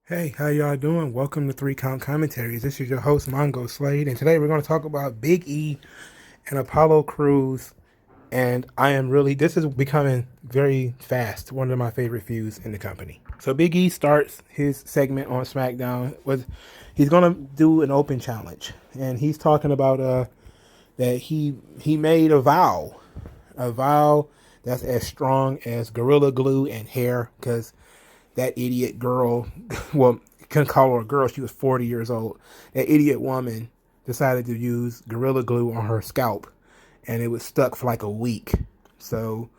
Hey, how y'all doing? Welcome to Three Count Commentaries. This is your host, Mongo Slade, and today we're going to talk about Big E and Apollo Crews. And this is becoming very fast one of my favorite feuds in the company. So Big E starts his segment on Smackdown with he's going to do an open challenge, and he's talking about that he made a vow that's as strong as Gorilla Glue and hair, because that idiot girl, well, couldn't call her a girl, she was 40 years old. That idiot woman decided to use Gorilla Glue on her scalp, and it was stuck for like a week. So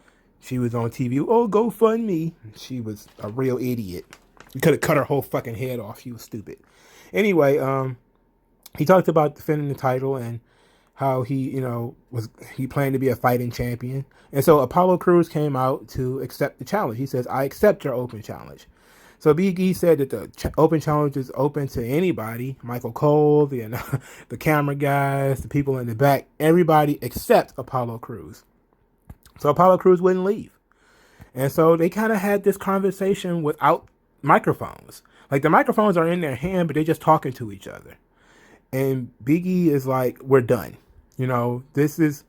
she was on TV, oh, go fund me. She was a real idiot. You could have cut her whole fucking head off. She was stupid. Anyway, he talked about defending the title and how he planned to be a fighting champion. And so Apollo Crews came out to accept the challenge. He says, I accept your open challenge. So Big E said that the open challenge is open to anybody, Michael Cole, the camera guys, the people in the back, everybody except Apollo Crews. So Apollo Crews wouldn't leave. And so they kind of had this conversation without microphones. Like the microphones are in their hand, but they're just talking to each other. And Big E is like, we're done. This is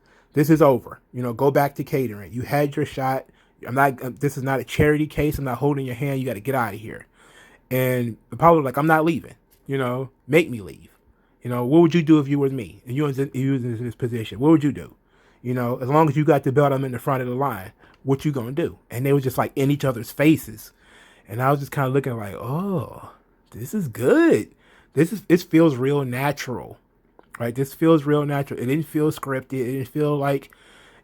over. Go back to catering. You had your shot. This is not a charity case. I'm not holding your hand. You got to get out of here. And Apollo's like, I'm not leaving. Make me leave. What would you do if you were me and you was in this position? What would you do? As long as you got the belt, I'm in the front of the line. What you gonna do? And they were just like in each other's faces. And I was just kind of looking like, oh, this is good. This feels real natural. Right? This feels real natural. It didn't feel scripted. It didn't feel like,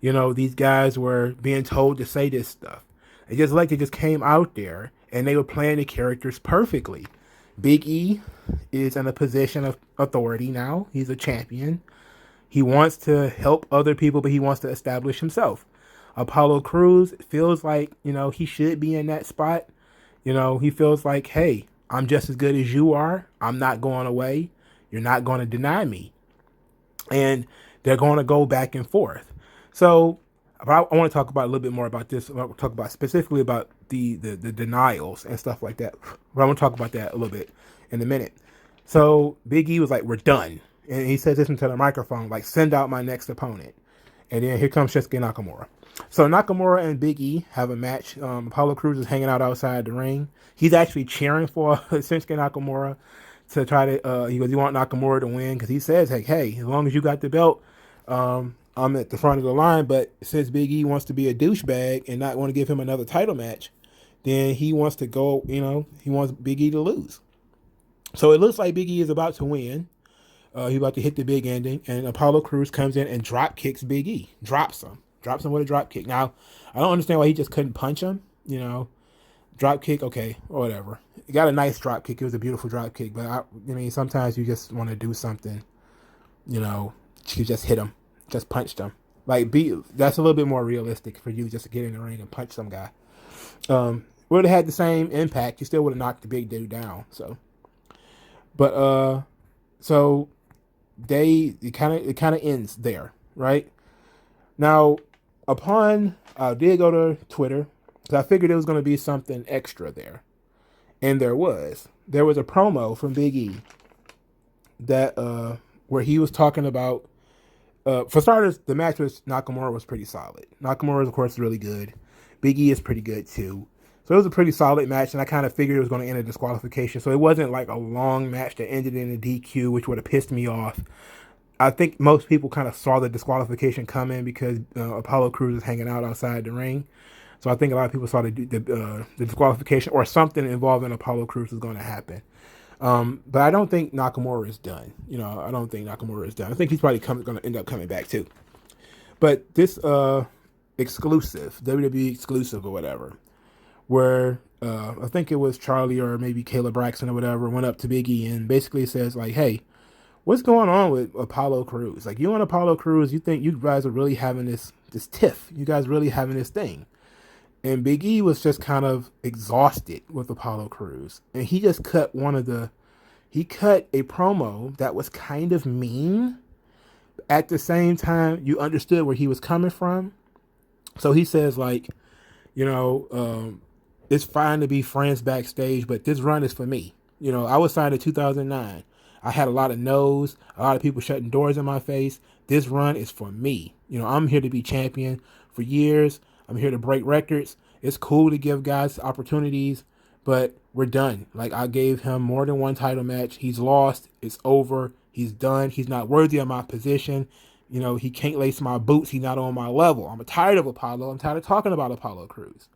these guys were being told to say this stuff. It just came out there and they were playing the characters perfectly. Big E is in a position of authority now. He's a champion. He wants to help other people, but he wants to establish himself. Apollo Crews feels like, he should be in that spot. He feels like, hey, I'm just as good as you are. I'm not going away. You're not going to deny me. And they're going to go back and forth. So I want to talk about a little bit more about this. I want to talk about specifically about the denials and stuff like that. But I want to talk about that a little bit in a minute. So Big E was like, we're done. And he said this into the microphone, like, send out my next opponent. And then here comes Shinsuke Nakamura. So Nakamura and Big E have a match. Apollo Crews is hanging out outside the ring. He's actually cheering for Shinsuke Nakamura to try to, he goes, you want Nakamura to win? Because he says, hey, as long as you got the belt, I'm at the front of the line. But since Big E wants to be a douchebag and not want to give him another title match, then he wants to go, he wants Big E to lose. So it looks like Big E is about to win. He's about to hit the big ending, and Apollo Crews comes in and drop kicks Big E. Drops him with a drop kick. Now, I don't understand why he just couldn't punch him, Drop kick, okay, or whatever. He got a nice drop kick. It was a beautiful drop kick, but I mean, sometimes you just want to do something, you just hit him, just punched him. That's a little bit more realistic for you just to get in the ring and punch some guy. Would have had the same impact. You still would have knocked the big dude down. So it kind of ends there, right? Now, I did go to Twitter because I figured there was going to be something extra there, and there was a promo from Big E that where he was talking about. For starters, the match with Nakamura was pretty solid. Nakamura, of course, is really good. Big E is pretty good too. So it was a pretty solid match, and I kind of figured it was going to end in disqualification. So it wasn't like a long match that ended in a DQ, which would have pissed me off. I think most people kind of saw the disqualification coming because Apollo Crews is hanging out outside the ring. So I think a lot of people saw the disqualification or something involving Apollo Crews was going to happen. But I don't think Nakamura is done. I don't think Nakamura is done. I think he's probably going to end up coming back too. But this exclusive, WWE exclusive or whatever, where I think it was Charlie or maybe Kayla Braxton or whatever went up to Big E and basically says like, hey, what's going on with Apollo Crews? Like, you and Apollo Crews, you think you guys are really having this tiff. You guys really having this thing. And Big E was just kind of exhausted with Apollo Crews. And he just cut he cut a promo that was kind of mean. At the same time, you understood where he was coming from. So he says like, it's fine to be friends backstage, but this run is for me. I was signed in 2009. I had a lot of no's, a lot of people shutting doors in my face. This run is for me. I'm here to be champion for years. I'm here to break records. It's cool to give guys opportunities, but we're done. Like, I gave him more than one title match. He's lost. It's over. He's done. He's not worthy of my position. He can't lace my boots. He's not on my level. I'm tired of Apollo. I'm tired of talking about Apollo Crews.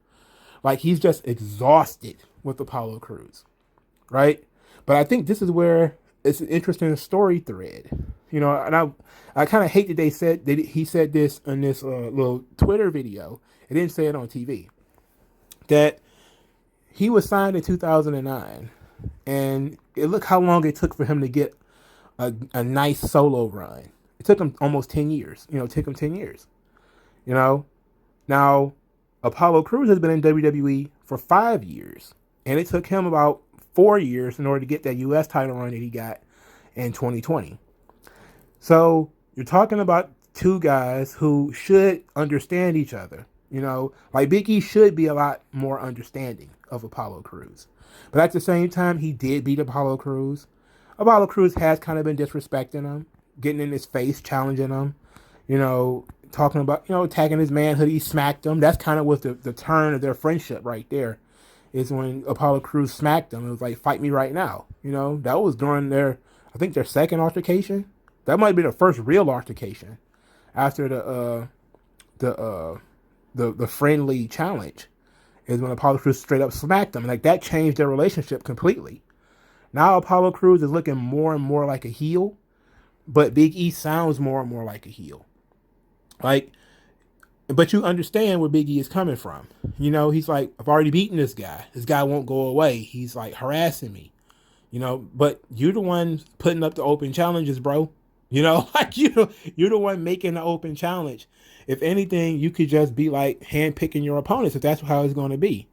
Like, he's just exhausted with Apollo Crews, right? But I think this is where it's an interesting story thread, and I kind of hate that he said this in this little Twitter video. It didn't say it on TV. That he was signed in 2009, and look how long it took for him to get a nice solo run. It took him almost 10 years. It took him 10 years. Now, Apollo Crews has been in WWE for 5 years, and it took him about 4 years in order to get that U.S. title run that he got in 2020. So you're talking about two guys who should understand each other. Like Big E should be a lot more understanding of Apollo Crews. But at the same time, he did beat Apollo Crews. Apollo Crews has kind of been disrespecting him, getting in his face, challenging him, talking about, attacking his manhood. He smacked him. That's kind of what the turn of their friendship right there is, when Apollo Crews smacked him. It was like, fight me right now. That was during their second altercation. That might be their first real altercation after the friendly challenge, is when Apollo Crews straight up smacked him. Like, that changed their relationship completely. Now Apollo Crews is looking more and more like a heel, but Big E sounds more and more like a heel. Like, but you understand where Big E is coming from. He's like, I've already beaten this guy. This guy won't go away. He's like harassing me. But you're the one putting up the open challenges, bro. Like, you're the one making the open challenge. If anything, you could just be like handpicking your opponents if that's how it's going to be.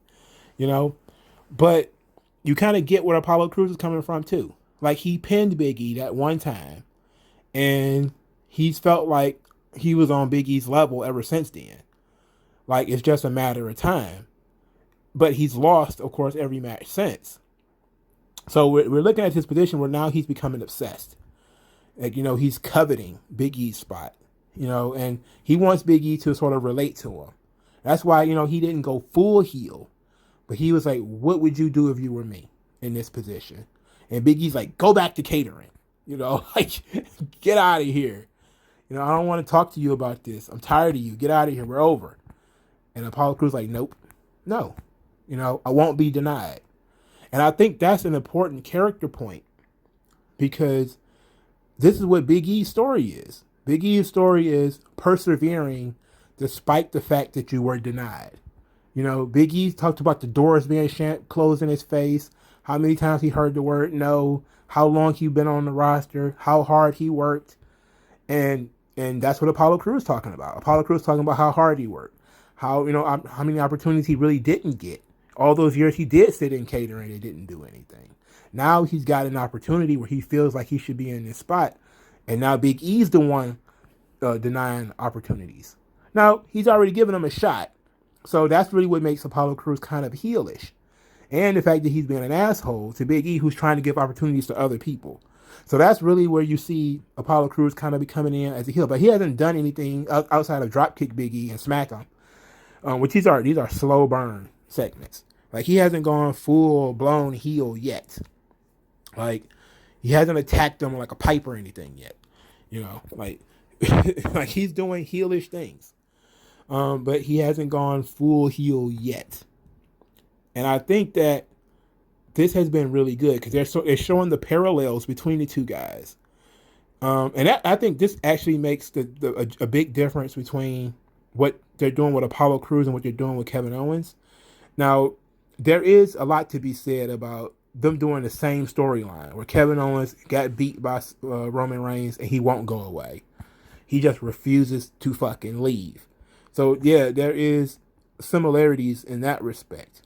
But you kind of get where Apollo Crews is coming from too. Like, he pinned Big E that one time, and he's felt like he was on Big E's level ever since then. Like, it's just a matter of time. But he's lost, of course, every match since. So we're looking at his position where now he's becoming obsessed. Like, he's coveting Big E's spot, and he wants Big E to sort of relate to him. That's why, he didn't go full heel, but he was like, what would you do if you were me in this position? And Big E's like, go back to catering, like, get out of here. I don't want to talk to you about this. I'm tired of you. Get out of here. We're over. And Apollo Crews like, nope, no, I won't be denied. And I think that's an important character point, because this is what Big E's story is. Big E's story is persevering despite the fact that you were denied. Big E talked about the doors being closed in his face, how many times he heard the word no, how long he'd been on the roster, how hard he worked. And that's what Apollo Crews talking about. Apollo Crews talking about how hard he worked, how many opportunities he really didn't get. All those years he did sit in catering and didn't do anything. Now he's got an opportunity where he feels like he should be in this spot. And now Big E's the one denying opportunities. Now, he's already given him a shot. So that's really what makes Apollo Crews kind of heelish. And the fact that he's being an asshole to Big E, who's trying to give opportunities to other people. So that's really where you see Apollo Crews kind of be coming in as a heel. But he hasn't done anything outside of dropkick Big E and smack him, which these are slow burn segments. Like, he hasn't gone full blown heel yet. Like, he hasn't attacked them like a pipe or anything yet. Like, like, he's doing heelish things. But he hasn't gone full heel yet. And I think that this has been really good, because they're showing the parallels between the two guys. And I think this actually makes a big difference between what they're doing with Apollo Crews and what they're doing with Kevin Owens. Now, there is a lot to be said about them doing the same storyline, where Kevin Owens got beat by Roman Reigns and he won't go away. He just refuses to fucking leave. So, yeah, there is similarities in that respect,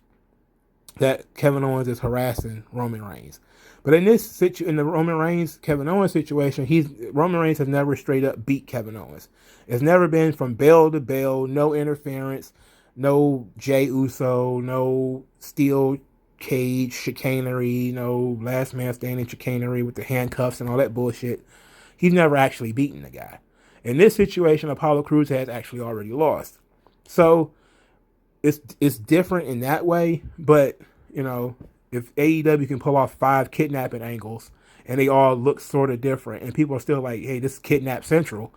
that Kevin Owens is harassing Roman Reigns. But in the Roman Reigns Kevin Owens situation, Roman Reigns has never straight up beat Kevin Owens. It's never been from bell to bell, no interference, no Jey Uso, no steel cage chicanery, last man standing chicanery with the handcuffs and all that bullshit. He's never actually beaten the guy. In this situation, Apollo Crews has actually already lost. So it's different in that way, but if AEW can pull off 5 kidnapping angles and they all look sort of different, and people are still like, "Hey, this is Kidnap Central,"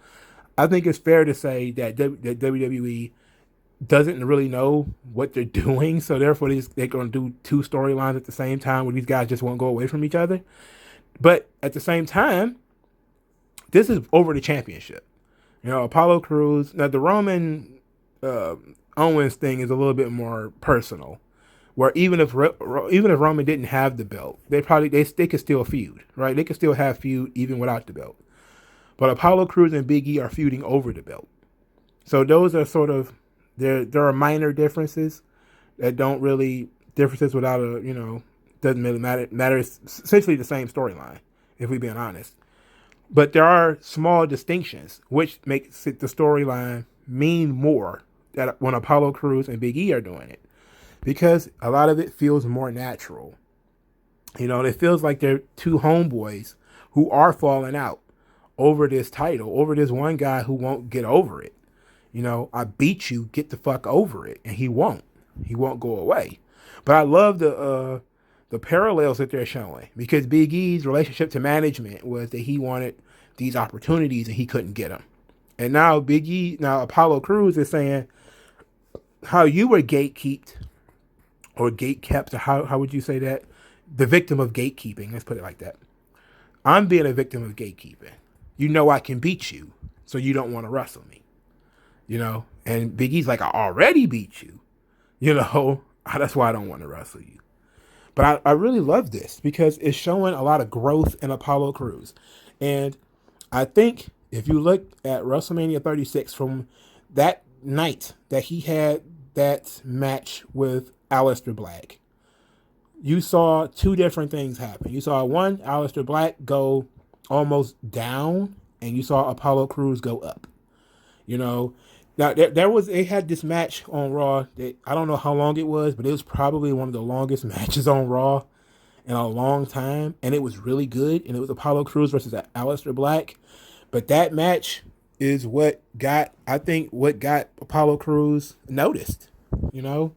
I think it's fair to say that WWE doesn't really know what they're doing, so therefore they're going to do 2 storylines at the same time where these guys just won't go away from each other. But at the same time, this is over the championship. Apollo Crews. Now the Roman Owens thing is a little bit more personal, where even if Roman didn't have the belt, they could still feud, right? They could still have feud even without the belt. But Apollo Crews and Big E are feuding over the belt. So those are sort of there are minor differences that don't really differences without doesn't really matter. It's essentially the same storyline, if we're being honest. But there are small distinctions which makes the storyline mean more that when Apollo Crews and Big E are doing it, because a lot of it feels more natural. It feels like they're 2 homeboys who are falling out over this title, over this one guy who won't get over it. I beat you, get the fuck over it, and he won't go away. But I love the parallels that they're showing, because Big E's relationship to management was that he wanted these opportunities and he couldn't get them. And now Apollo Crews is saying how you were gatekept or gatekept, or how would you say that? The victim of gatekeeping, let's put it like that. I'm being a victim of gatekeeping. I can beat you, so you don't want to wrestle me. And Big E's like, I already beat you. That's why I don't want to wrestle you. But I really love this because it's showing a lot of growth in Apollo Crews. And I think if you look at WrestleMania 36 from that night that he had that match with Aleister Black, you saw 2 different things happen. You saw one, Aleister Black go almost down, and you saw Apollo Crews go up. Now they had this match on Raw that I don't know how long it was, but it was probably one of the longest matches on Raw in a long time, and it was really good. And it was Apollo Crews versus Aleister Black. But that match is what got Apollo Crews noticed, and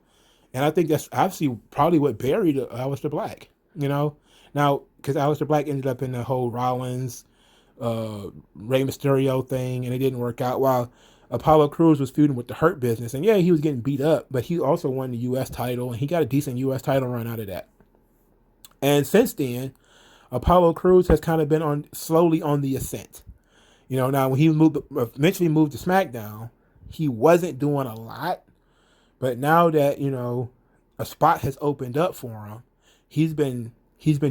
I think that's obviously probably what buried Aleister Black, now because Aleister Black ended up in the whole Rollins, Rey Mysterio thing, and it didn't work out. While Apollo Crews was feuding with the Hurt Business, and yeah, he was getting beat up, but he also won the U.S. title, and he got a decent U.S. title run out of that. And since then, Apollo Crews has kind of been slowly on the ascent. Now when he eventually moved to Smackdown, he wasn't doing a lot, but now that a spot has opened up for him, he's been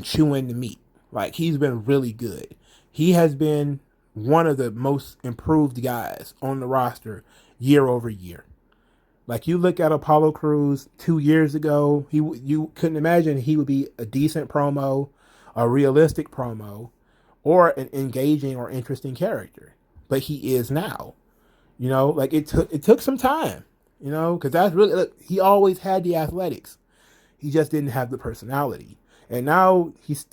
chewing the meat. Like, he's been really good. He has been one of the most improved guys on the roster year over year. Like, you look at Apollo Crews 2 years ago, you couldn't imagine he would be a decent promo, a realistic promo, or an engaging or interesting character. But he is now. Like, it took some time, because that's really, look, he always had the athletics. He just didn't have the personality. And now he's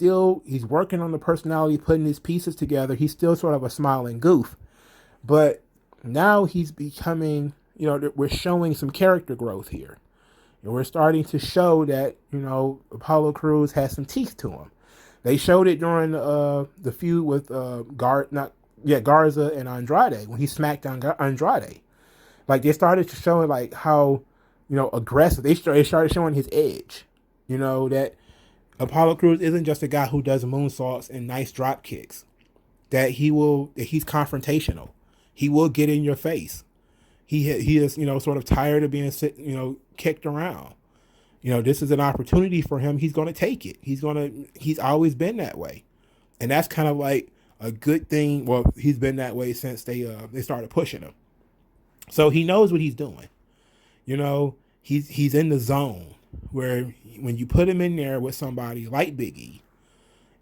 working on the personality, putting his pieces together. He's still sort of a smiling goof. But now he's becoming, we're showing some character growth here. And we're starting to show that, Apollo Crews has some teeth to him. They showed it during the feud with Garza and Andrade, when he smacked down Andrade. Like, they started to show like how, aggressive. They started showing his edge. That Apollo Crews isn't just a guy who does moonsaults and nice drop kicks. That he's confrontational. He will get in your face. He is, sort of tired of being kicked around. This is an opportunity for him. He's going to take it. He's always been that way. And that's kind of like a good thing. Well, he's been that way since they started pushing him. So he knows what he's doing. He's in the zone where when you put him in there with somebody like Big E,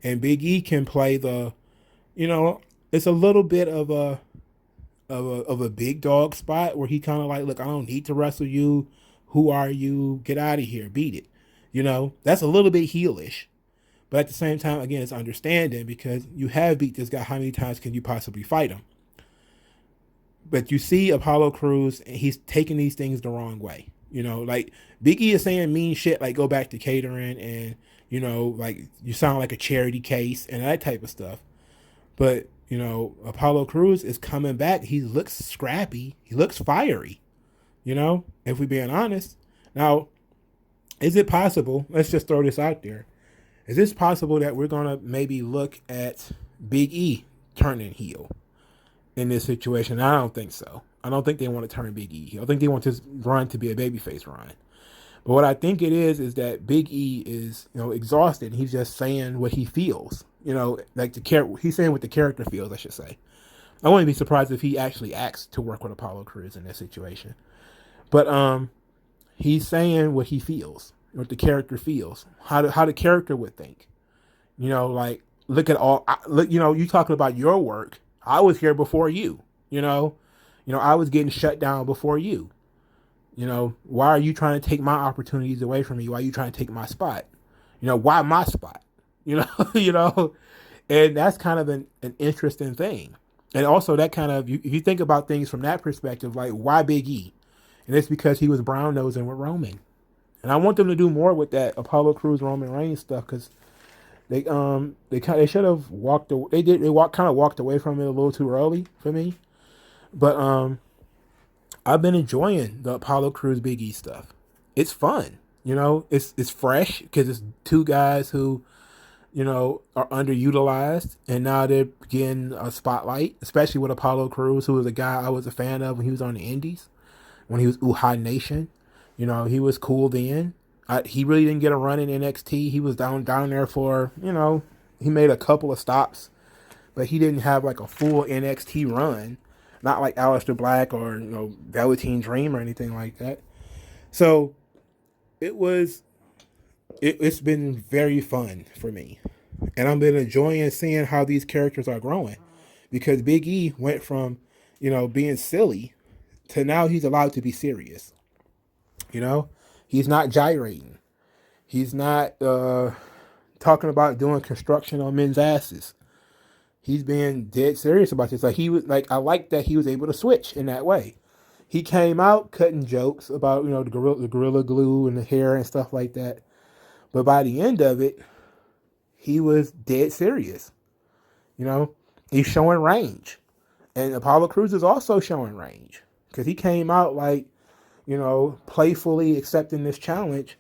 and Big E can play it's a little bit of a big dog spot where he kind of like, look, I don't need to wrestle you. Who are you? Get out of here. Beat it. You know, that's a little bit heelish. But at the same time, again, it's understanding because you have beat this guy. How many times can you possibly fight him? But you see Apollo Crews, and he's taking these things the wrong way. You know, like Big E is saying mean shit like go back to catering and, you know, like you sound like a charity case and that type of stuff. But, you know, Apollo Crews is coming back. He looks scrappy. He looks fiery, you know, if we're being honest. Now, is it possible? Let's just throw this out there. Is this possible that we're going to maybe look at Big E turning heel in this situation? I don't think so. I don't think they want to turn Big E heel. I think they want this run to be a babyface run. But what I think it is that Big E is, you know, exhausted. He's just saying what he feels. You know, like he's saying what the character feels, I should say. I wouldn't be surprised if he actually acts to work with Apollo Crews in this situation. But he's saying what he feels, what the character feels, how the character would think. You know, like look at all. Look, you know, you talking about your work. I was here before you. You know, I was getting shut down before you. You know, why are you trying to take my opportunities away from me? Why are you trying to take my spot? You know, why my spot? You know, you know, and that's kind of an interesting thing. And also that kind of, if you think about things from that perspective, like why Big E? And it's because he was brown nosing with Roman. And I want them to do more with that Apollo Crews Roman Reigns stuff because they should have walked away. They walked away from it a little too early for me. But I've been enjoying the Apollo Crews Big E stuff. It's fun, you know. It's fresh because it's two guys who, you know, are underutilized, and now they're getting a spotlight. Especially with Apollo Crews, who was a guy I was a fan of when he was on the Indies, when he was Uhaa Nation. You know, he was cool then. He really didn't get a run in NXT. He was down there for, you know, he made a couple of stops, but he didn't have like a full NXT run. Not like Aleister Black or, you know, Velveteen Dream or anything like that. So it's been very fun for me. And I've been enjoying seeing how these characters are growing. Because Big E went from, you know, being silly to now he's allowed to be serious. You know? He's not gyrating. He's not talking about doing construction on men's asses. He's being dead serious about this. Like I like that he was able to switch in that way. He came out cutting jokes about, you know, the gorilla glue and the hair and stuff like that. But by the end of it, he was dead serious. You know, he's showing range. And Apollo Crews is also showing range. Because he came out like, you know, playfully accepting this challenge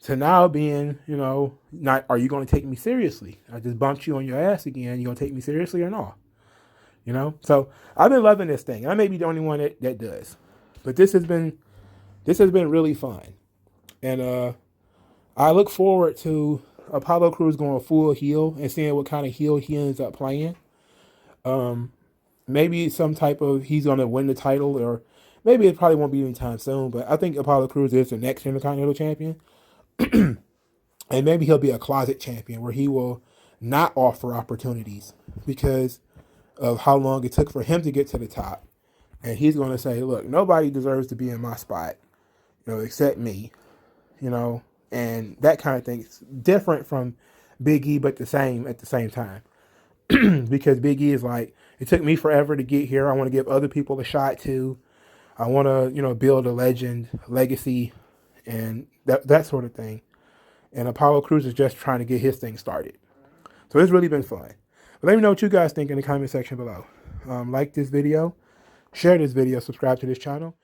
to now being, you know, not, are you going to take me seriously? I just bumped you on your ass again. You going to take me seriously or not? You know? So I've been loving this thing. I may be the only one that does. But this has been really fun. And I look forward to Apollo Crews going full heel and seeing what kind of heel he ends up playing. Maybe some type of, he's going to win the title, or maybe it probably won't be anytime soon, but I think Apollo Crews is the next Intercontinental Champion. And maybe he'll be a closet champion where he will not offer opportunities because of how long it took for him to get to the top. And he's going to say, look, nobody deserves to be in my spot, you know, except me, you know, and that kind of thing. It's different from Big E, but the same at the same time. Because Big E is like, it took me forever to get here. I want to give other people a shot too. I want to, you know, build a legacy, and that sort of thing. And Apollo Crews is just trying to get his thing started. So it's really been fun. But let me know what you guys think in the comment section below. Like this video, share this video, subscribe to this channel.